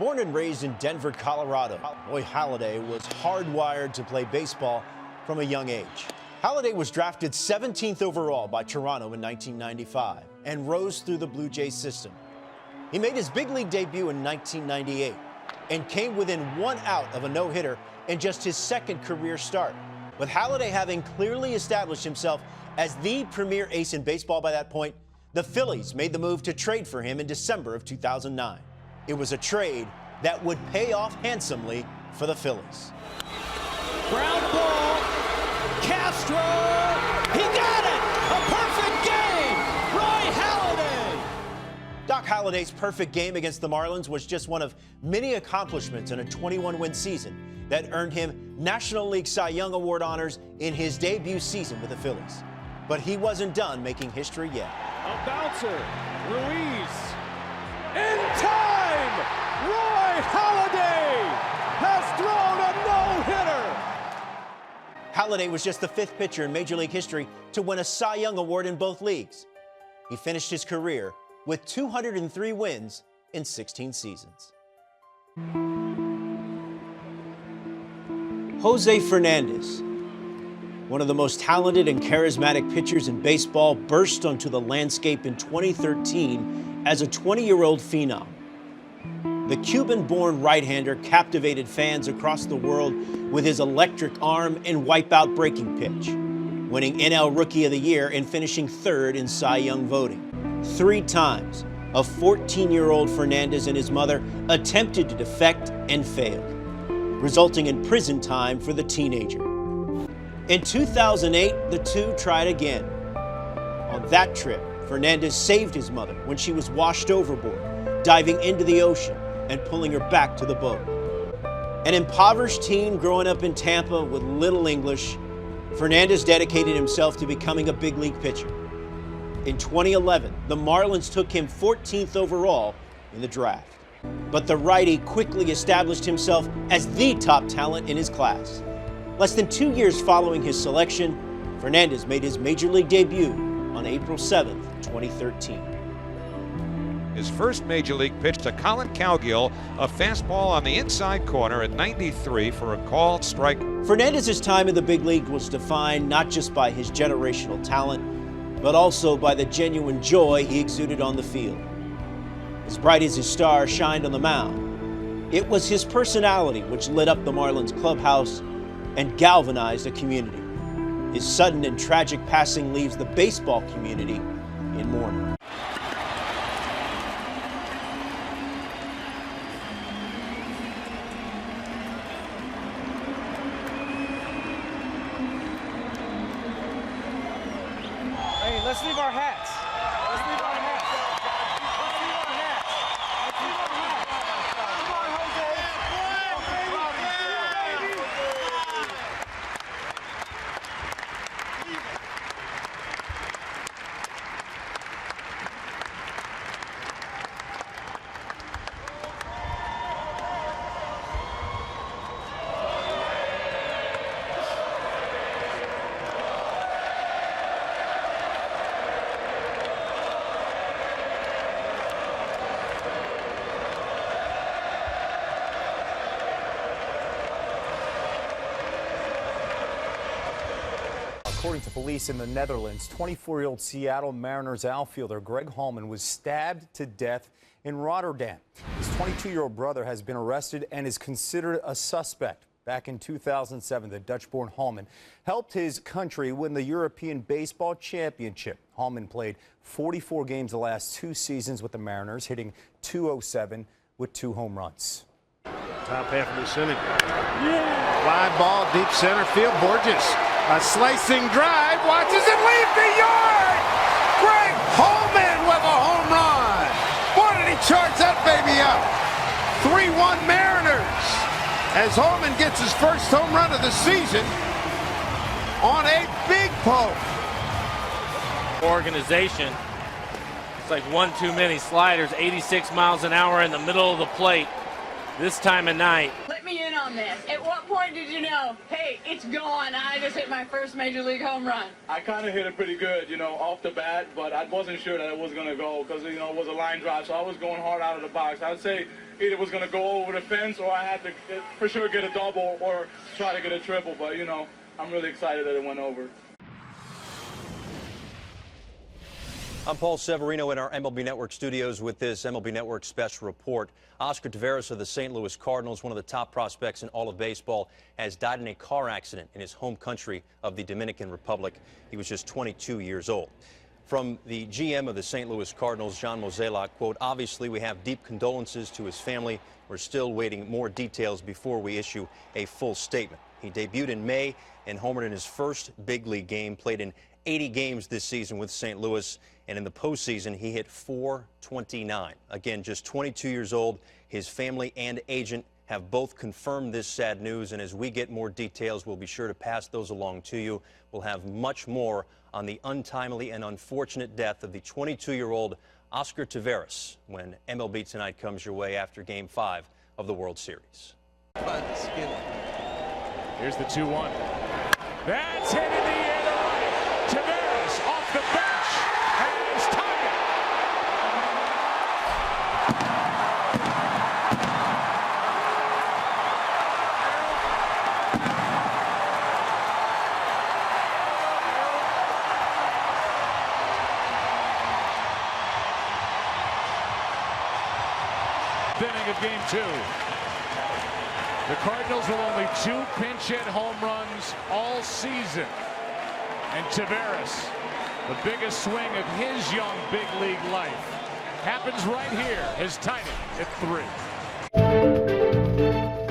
Born and raised in Denver, Colorado, Roy Halladay was hardwired to play baseball from a young age. Halladay was drafted 17th overall by Toronto in 1995 and rose through the Blue Jays system. He made his big league debut in 1998 and came within 1 out of a no-hitter in just his second career start. With Halladay having clearly established himself as the premier ace in baseball by that point, the Phillies made the move to trade for him in December of 2009. It was a trade that would pay off handsomely for the Phillies. Ground ball, Castro, he got it! A perfect game, Roy Halladay! Doc Halladay's perfect game against the Marlins was just one of many accomplishments in a 21-win season that earned him National League Cy Young Award honors in his debut season with the Phillies. But he wasn't done making history yet. A bouncer, Ruiz, in time! Roy Halladay has thrown a no-hitter! Halladay was just the 5th pitcher in Major League history to win a Cy Young Award in both leagues. He finished his career with 203 wins in 16 seasons. Jose Fernandez, one of the most talented and charismatic pitchers in baseball, burst onto the landscape in 2013 as a 20-year-old phenom. The Cuban-born right-hander captivated fans across the world with his electric arm and wipeout breaking pitch, winning NL Rookie of the Year and finishing 3rd in Cy Young voting. 3 times, a 14-year-old Fernandez and his mother attempted to defect and failed, resulting in prison time for the teenager. In 2008, the two tried again. On that trip, Fernandez saved his mother when she was washed overboard, diving into the ocean and pulling her back to the boat. An impoverished teen growing up in Tampa with little English, Fernandez dedicated himself to becoming a big league pitcher. In 2011, the Marlins took him 14th overall in the draft. But the righty quickly established himself as the top talent in his class. Less than 2 years following his selection, Fernandez made his Major League debut on April 7th, 2013. His first Major League pitch to Colin Cowgill, a fastball on the inside corner at 93 for a called strike. Fernandez's time in the big league was defined not just by his generational talent, but also by the genuine joy he exuded on the field. As bright as his star shined on the mound, it was his personality which lit up the Marlins clubhouse and galvanized a community. His sudden and tragic passing leaves the baseball community in mourning. Hey, let's leave our hats. Let's leave our hats. Let's leave our hats. Let's leave our hats. Come on, Jose. According to police in the Netherlands, 24-year-old Seattle Mariners outfielder Greg Holman was stabbed to death in Rotterdam. His 22-year-old brother has been arrested and is considered a suspect. Back in 2007, the Dutch-born Holman helped his country win the European Baseball Championship. Holman played 44 games the last 2 seasons with the Mariners, hitting .207 with 2 home runs. Top half of the center. Fly ball, deep center field. Borges, a slicing drive, watches it leave the yard. Greg Holman with a home run. Boy, did he charge that baby up. 3-1 Mariners as Holman gets his first home run of the season on a big poke. Organization. It's like one too many sliders, 86 miles an hour in the middle of the plate this time of night. Let me in on this. At what point did you know, hey, it's gone, I just hit my first Major League home run? I kind of hit it pretty good, off the bat, but I wasn't sure that it was going to go because, it was a line drive, so I was going hard out of the box. I'd say either was going to go over the fence or I had to for sure get a double or try to get a triple. But, you know, I'm really excited that it went over. I'm Paul Severino in our MLB Network studios with this MLB Network special report. Oscar Taveras of the St. Louis Cardinals, one of the top prospects in all of baseball, has died in a car accident in his home country of the Dominican Republic. He was just 22 years old. From the GM of the St. Louis Cardinals, John Mozeliak, quote, "Obviously, we have deep condolences to his family. We're still waiting more details before we issue a full statement." He debuted in May and homered in his first big league game, played in 80 games this season with St. Louis, and in the postseason, he hit .429. Again, just 22 years old. His family and agent have both confirmed this sad news, and as we get more details, we'll be sure to pass those along to you. We'll have much more on the untimely and unfortunate death of the 22-year-old Oscar Taveras when MLB Tonight comes your way after Game 5 of the World Series. Here's the 2-1. That's hit in the air to right. Taveras off the bench has tied it. Inning of Game 2. The Cardinals with only 2 pinch hit home runs all season. And Taveras, the biggest swing of his young big league life, happens right here. Has tied it at 3.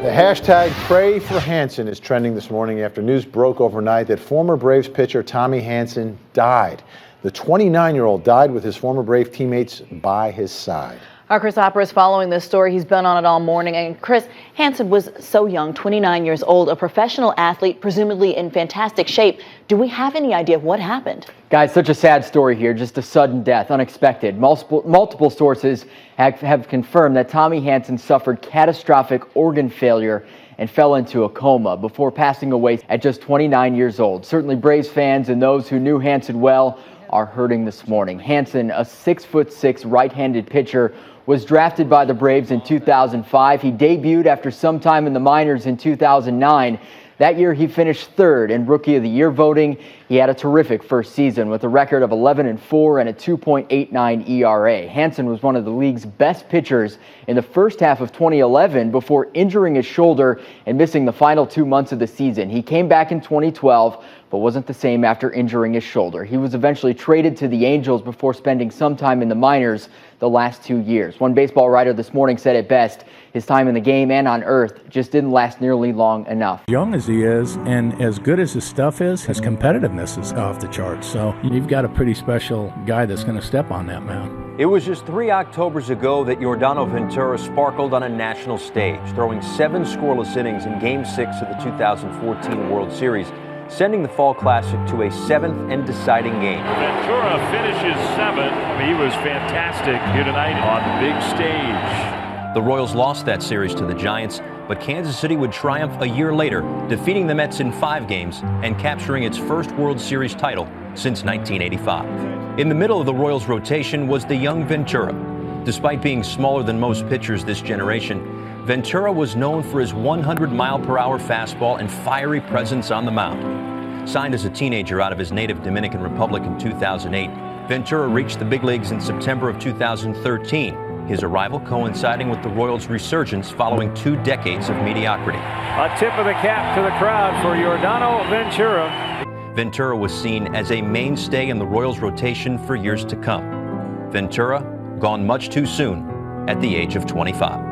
The hashtag Pray for Hanson is trending this morning after news broke overnight that former Braves pitcher Tommy Hanson died. The 29-year-old died with his former Brave teammates by his side. Our Chris Opera is following this story. He's been on it all morning. And Chris, Hanson was so young, 29 years old, a professional athlete, presumably in fantastic shape. Do we have any idea what happened? Guys, such a sad story here. Just a sudden death, unexpected. Multiple sources have confirmed that Tommy Hanson suffered catastrophic organ failure and fell into a coma before passing away at just 29 years old. Certainly Braves fans and those who knew Hanson well are hurting this morning. Hanson, a 6'6" right-handed pitcher, was drafted by the Braves in 2005. He debuted after some time in the minors in 2009. That year, he finished third in Rookie of the Year voting. He had a terrific first season with a record of 11-4 and a 2.89 ERA. Hanson was one of the league's best pitchers in the first half of 2011 before injuring his shoulder and missing the final 2 months of the season. He came back in 2012, but wasn't the same after injuring his shoulder. He was eventually traded to the Angels before spending some time in the minors the last 2 years. One baseball writer this morning said it best: his time in the game and on earth just didn't last nearly long enough. Young as he is, and as good as his stuff is, his competitiveness is off the charts. So you've got a pretty special guy that's going to step on that mound. It was just 3 Octobers ago that Yordano Ventura sparkled on a national stage, throwing 7 scoreless innings in Game 6 of the 2014 World Series, sending the Fall Classic to a 7th and deciding game. Ventura finishes 7th. He was fantastic here tonight on the big stage. The Royals lost that series to the Giants, but Kansas City would triumph a year later, defeating the Mets in 5 games and capturing its first World Series title since 1985. In the middle of the Royals' rotation was the young Ventura. Despite being smaller than most pitchers this generation, Ventura was known for his 100-mile-per-hour fastball and fiery presence on the mound. Signed as a teenager out of his native Dominican Republic in 2008, Ventura reached the big leagues in September of 2013, his arrival coinciding with the Royals' resurgence following 2 decades of mediocrity. A tip of the cap to the crowd for Yordano Ventura. Ventura was seen as a mainstay in the Royals' rotation for years to come. Ventura, gone much too soon at the age of 25.